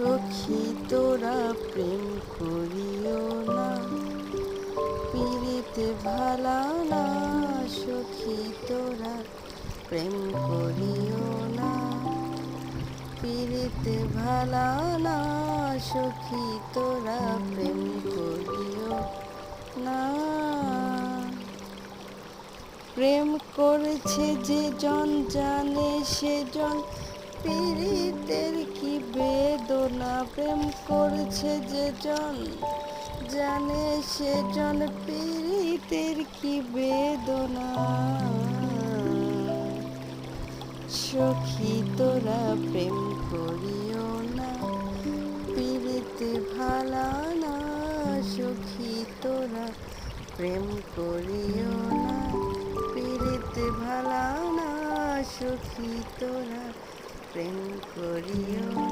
সখী তোরা প্রেম করিও না, পিরিতে ভালা না। সখী তোরা প্রেম করিও না, পিরিতে ভালা না। সখী তোরা প্রেম করিও না। প্রেম করেছে যে জন জানে সে জন পীড়িতের কি বেদনা। প্রেম করেছে যে জন জানে সে জন পীড়িতের কি বেদনা। সখী তোরা প্রেম করিও না, পীড়িতে ভালা না। সখী তোরা প্রেম করিও না, পীড়িতে ভালা না। সখী তোরা প্রেম করিও না।